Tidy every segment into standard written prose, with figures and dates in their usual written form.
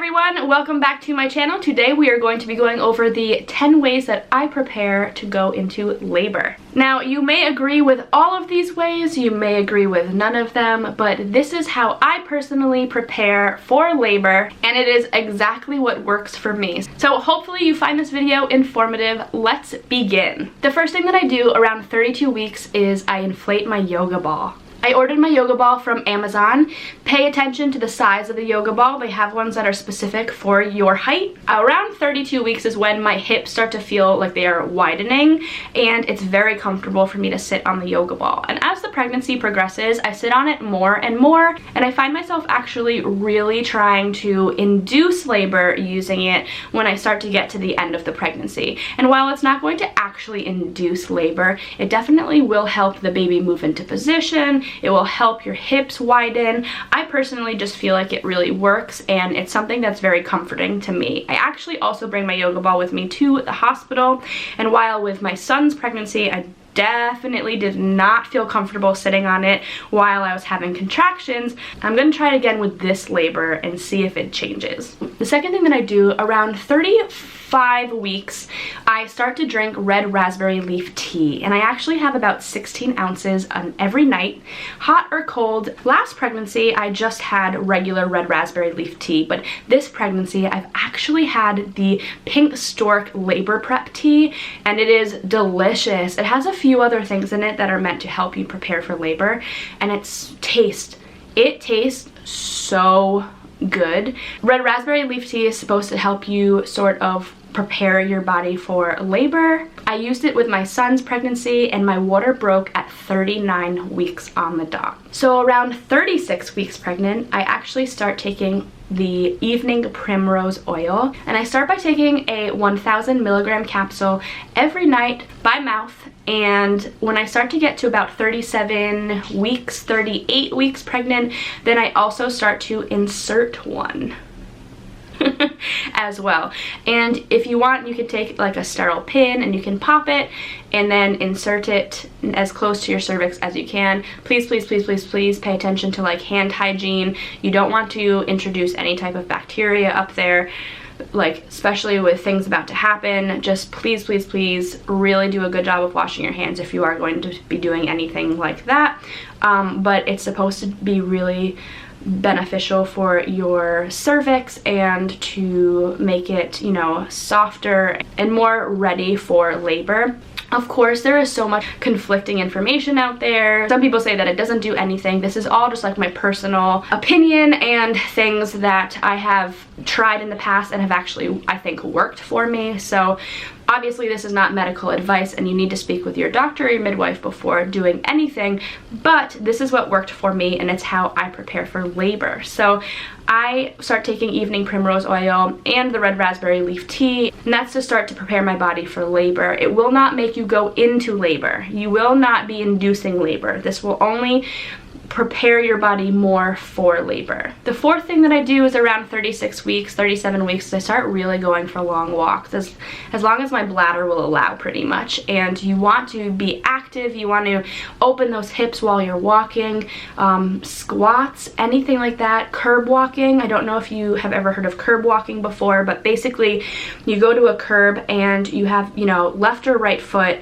everyone, welcome back to my channel. Today we are going to be going over the 10 ways that I prepare to go into labor. Now, you may agree with all of these ways, you may agree with none of them, but this is how I personally prepare for labor, and it is exactly what works for me. So hopefully you find this video informative. Let's begin. The first thing that I do around 32 weeks is I inflate my yoga ball. I ordered my yoga ball from Amazon. Pay attention to the size of the yoga ball. They have ones that are specific for your height. Around 32 weeks is when my hips start to feel like they are widening, and it's very comfortable for me to sit on the yoga ball. And as the pregnancy progresses, I sit on it more and more, and I find myself actually really trying to induce labor using it when I start to get to the end of the pregnancy. And while it's not going to actually induce labor, it definitely will help the baby move into position. It will help your hips widen. I personally just feel like it really works, and it's something that's very comforting to me. I actually also bring my yoga ball with me to the hospital, and while with my son's pregnancy, I definitely did not feel comfortable sitting on it while I was having contractions. I'm gonna try it again with this labor and see if it changes. The second thing that I do around 35 weeks, I start to drink red raspberry leaf tea, and I actually have about 16 ounces every night, hot or cold. Last pregnancy, I just had regular red raspberry leaf tea, but this pregnancy, I've actually had the pink stork labor prep tea, and it is delicious. It has a few other things in it that are meant to help you prepare for labor, and it tastes so good. Red raspberry leaf tea is supposed to help you sort of prepare your body for labor. I used it with my son's pregnancy, and my water broke at 39 weeks on the dot. So around 36 weeks pregnant, I actually start taking the evening primrose oil, and I start by taking a 1,000 milligram capsule every night by mouth. And when I start to get to about 37 weeks, 38 weeks pregnant, then I also start to insert one as well. And if you want, you can take like a sterile pin and you can pop it and then insert it as close to your cervix as you can. Please, please, please, please, please pay attention to like hand hygiene. You don't want to introduce any type of bacteria up there, like especially with things about to happen. Just please, please, please really do a good job of washing your hands if you are going to be doing anything like that. But it's supposed to be really beneficial for your cervix and to make it, you know, softer and more ready for labor. Of course, there is so much conflicting information out there. Some people say that it doesn't do anything. This is all just like my personal opinion and things that I have tried in the past and have actually, I think, worked for me. So obviously this is not medical advice, and you need to speak with your doctor or your midwife before doing anything, but this is what worked for me, and it's how I prepare for labor. So I start taking evening primrose oil and the red raspberry leaf tea, and that's to start to prepare my body for labor. It will not make you go into labor. You will not be inducing labor. This will only prepare your body more for labor. The fourth thing that I do is around 36 weeks, 37 weeks, I start really going for long walks, as long as my bladder will allow, pretty much. And you want to be active, you want to open those hips while you're walking, squats, anything like that, curb walking. I don't know if you have ever heard of curb walking before, but basically you go to a curb and you have, you know, left or right foot,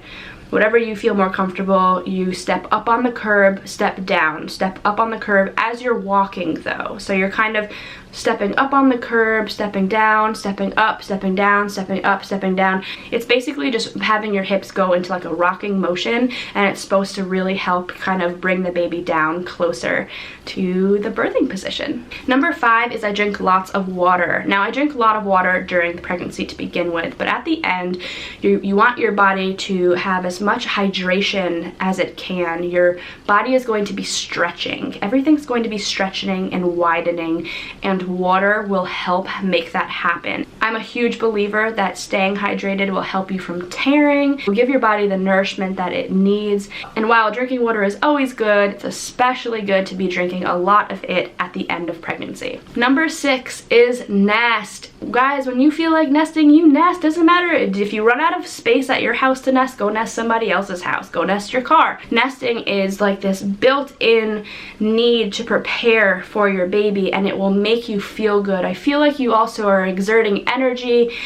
whatever you feel more comfortable, you step up on the curb, step down, step up on the curb as you're walking though. So you're kind of stepping up on the curb, stepping down, stepping up, stepping down, stepping up, stepping down. It's basically just having your hips go into like a rocking motion, and it's supposed to really help kind of bring the baby down closer to the birthing position. Number 5 is I drink lots of water. Now, I drink a lot of water during the pregnancy to begin with, but at the end, you want your body to have as much hydration as it can. Your body is going to be stretching. Everything's going to be stretching and widening, and water will help make that happen. I'm a huge believer that staying hydrated will help you from tearing, will give your body the nourishment that it needs. And while drinking water is always good, it's especially good to be drinking a lot of it at the end of pregnancy. Number 6 is nest. Guys, when you feel like nesting, you nest. Doesn't matter if you run out of space at your house to nest, go nest somebody else's house. Go nest your car. Nesting is like this built-in need to prepare for your baby, and it will make you feel good. I feel like you also are exerting energy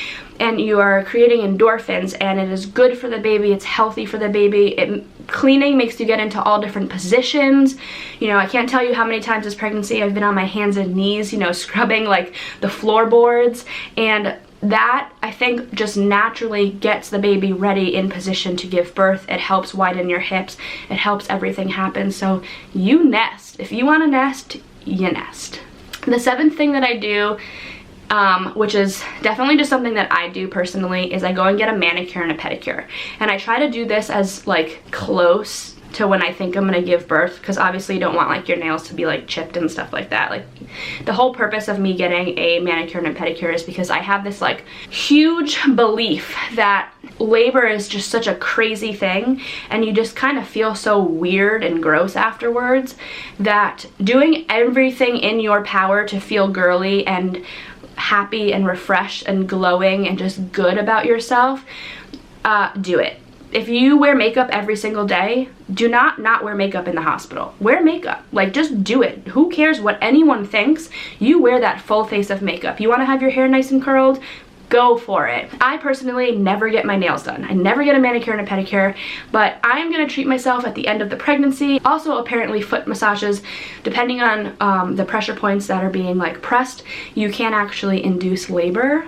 and you are creating endorphins, and it is good for the baby. It's healthy for the baby. Cleaning makes you get into all different positions. You know, I can't tell you how many times this pregnancy I've been on my hands and knees, you know, scrubbing like the floorboards, and that I think just naturally gets the baby ready in position to give birth. It helps widen your hips. It helps everything happen. So you nest. If you want to nest, you nest. The 7th thing that I do, which is definitely just something that I do personally, is I go and get a manicure and a pedicure. And I try to do this as like close to when I think I'm gonna give birth, because obviously you don't want like your nails to be like chipped and stuff like that. Like, the whole purpose of me getting a manicure and a pedicure is because I have this like huge belief that labor is just such a crazy thing, and you just kind of feel so weird and gross afterwards, that doing everything in your power to feel girly and happy and refreshed and glowing and just good about yourself, do it. If you wear makeup every single day, do not wear makeup in the hospital. Wear makeup. Like, just do it. Who cares what anyone thinks? You wear that full face of makeup. You want to have your hair nice and curled? Go for it. I personally never get my nails done. I never get a manicure and a pedicure, but I'm gonna treat myself at the end of the pregnancy. Also, apparently foot massages, depending on the pressure points that are being like pressed, you can actually induce labor.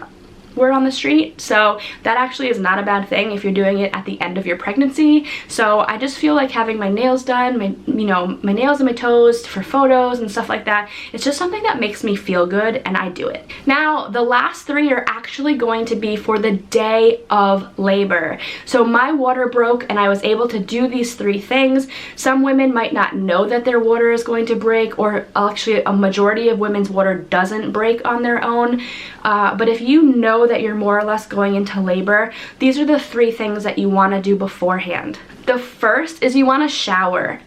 Word on the street, so that actually is not a bad thing if you're doing it at the end of your pregnancy. So I just feel like having my nails done, my nails and my toes for photos and stuff like that, it's just something that makes me feel good, and I do it. Now, the last 3 are actually going to be for the day of labor. So my water broke and I was able to do these 3 things. Some women might not know that their water is going to break, or actually a majority of women's water doesn't break on their own. But if you know that you're more or less going into labor, these are the 3 things that you want to do beforehand. The first is you want to shower.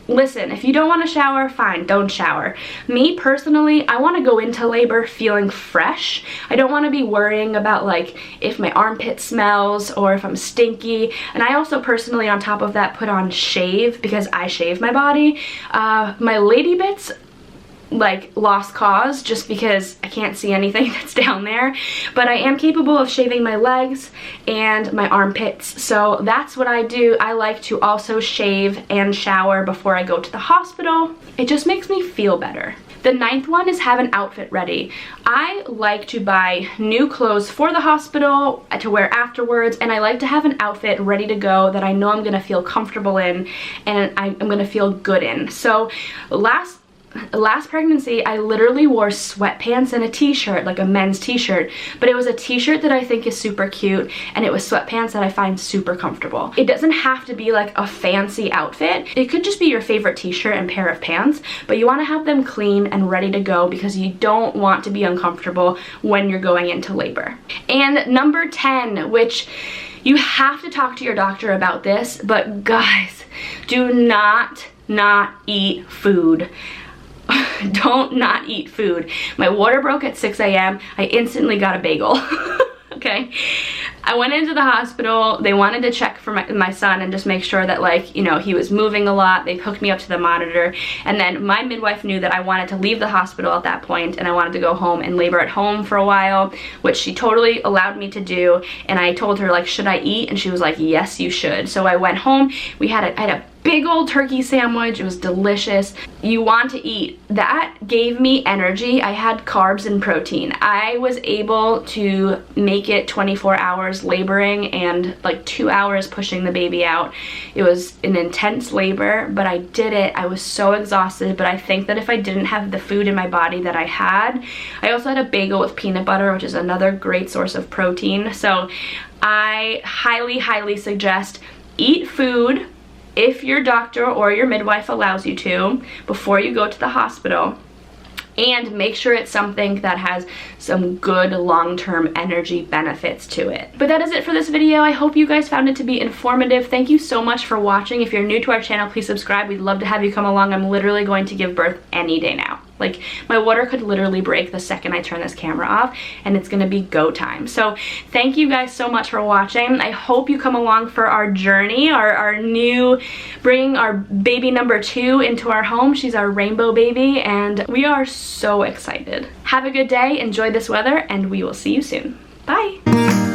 Listen, if you don't want to shower, fine, don't shower. Me personally, I want to go into labor feeling fresh. I don't want to be worrying about like if my armpit smells or if I'm stinky. And I also personally, on top of that, put on shave, because I shave my body. My lady bits, like, lost cause, just because I can't see anything that's down there, but I am capable of shaving my legs and my armpits, so that's what I do. I like to also shave and shower before I go to the hospital. It just makes me feel better. The 9th one is have an outfit ready. I like to buy new clothes for the hospital to wear afterwards, and I like to have an outfit ready to go that I know I'm gonna feel comfortable in and I'm gonna feel good in. So last pregnancy, I literally wore sweatpants and a t-shirt, like a men's t-shirt, but it was a t-shirt that I think is super cute, and it was sweatpants that I find super comfortable. It doesn't have to be like a fancy outfit. It could just be your favorite t-shirt and pair of pants, but you want to have them clean and ready to go because you don't want to be uncomfortable when you're going into labor. And number 10, which you have to talk to your doctor about this, but guys, do not eat food. Don't not eat food. My water broke at 6 a.m. I instantly got a bagel. Okay, I went into the hospital. They wanted to check for my son and just make sure that, like, you know, he was moving a lot. They hooked me up to the monitor, and then my midwife knew that I wanted to leave the hospital at that point and I wanted to go home and labor at home for a while, which she totally allowed me to do. And I told her, like, should I eat? And she was like, yes, you should. So I went home. I had a big old turkey sandwich. It was delicious. You want to eat. That gave me energy. I had carbs and protein. I was able to make it 24 hours laboring and like 2 hours pushing the baby out. It was an intense labor, but I did it. I was so exhausted, but I think that if I didn't have the food in my body that I had, I also had a bagel with peanut butter, which is another great source of protein. So I highly suggest eat food if your doctor or your midwife allows you to before you go to the hospital, and make sure it's something that has some good long-term energy benefits to it. But that is it for this video. I hope you guys found it to be informative. Thank you so much for watching. If you're new to our channel, please subscribe. We'd love to have you come along. I'm literally going to give birth any day now. Like, my water could literally break the second I turn this camera off, and it's gonna be go time. So thank you guys so much for watching. I hope you come along for our journey, our new, bringing our baby number 2 into our home. She's our rainbow baby, and we are so excited. Have a good day, enjoy this weather, and we will see you soon. Bye.